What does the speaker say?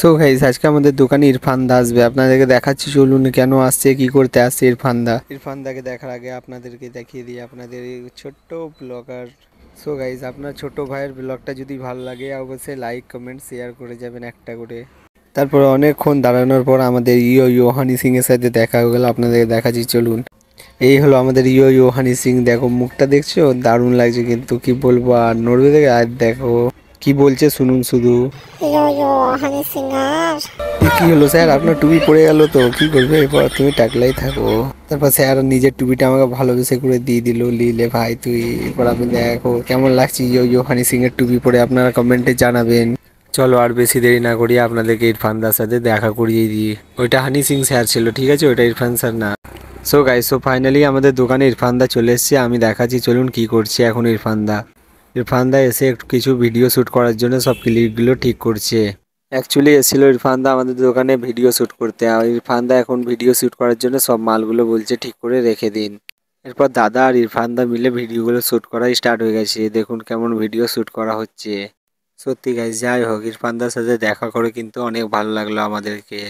So guys আজকে আমাদের দোকানে ইরফান দা আসবে, আপনাদেরকে দেখাচ্ছি, চলুন কেন আসছে, কি করতে আসছে ইরফান দাকে দেখার আগে আপনাদেরকে দেখিয়ে দিই আপনাদের এই ছোট্ট ব্লগার। সো গাইস আপনার ছোট ভাইয়ের ব্লগটা যদি ভালো লাগে অবশ্যই লাইক কমেন্ট শেয়ার করে যাবেন একটা করে। তারপর অনেকক্ষণ দাঁড়ানোর পর আমাদের ইয়ো হানি সিং এর সাথে দেখা হয়ে গেল, আপনাদেরকে দেখাচ্ছি চলুন। এই হলো আমাদের ইয়ো হানি সিং, দেখো মুখটা দেখছো, দারুণ লাগছে কিন্তু কি বলবো, আর নড়বে দেখে, আর দেখো কি বলছে শুনুন শুধু। ইয়ো ইয়ো হানি সিঙ্গার। কি হলো স্যার, আপনার টুপি পড়ে গেল তো কি করবে এরপর, তুমি টাকলাই থাকো। তারপর স্যার নিজের টুপিটা আমাকে ভালোবেসে করে দিয়ে দিল, লিলে ভাই তুই। এরপর আপনি দেখো কেমন লাগছে ইয়ো হানি সিং এর টুপি পরে, আপনারা কমেন্টে জানাবেন। চলো আর বেশি দেরি না করি, আপনাদেরকে ইরফান দার সাথে দেখা করিয়ে দিই। ওইটা হানি সিং স্যার ছিল, ঠিক আছে, ওইটা ইরফান স্যার না। সো গাইস, সো ফাইনালি আমাদের দোকানে ইরফান দা চলে এসেছে, আমি দেখাচ্ছি চলুন কি করছে এখন ইরফান দা এসে একটু কিছু ভিডিও শ্যুট করার জন্য সব ক্লিপগুলো ঠিক করছে। অ্যাকচুয়ালি এসেছিল ইরফান দা আমাদের দোকানে ভিডিও শ্যুট করতে, আর ইরফান দা এখন ভিডিও শ্যুট করার জন্য সব মালগুলো বলছে ঠিক করে রেখে দিন। এরপর দাদা আর ইরফান দা মিলে ভিডিওগুলো শ্যুট করা স্টার্ট হয়ে গেছে, দেখুন কেমন ভিডিও শ্যুট করা হচ্ছে। সত্যি গাইস, যাই হোক ইরফান দার সাথে দেখা করে কিন্তু অনেক ভালো লাগলো আমাদেরকে।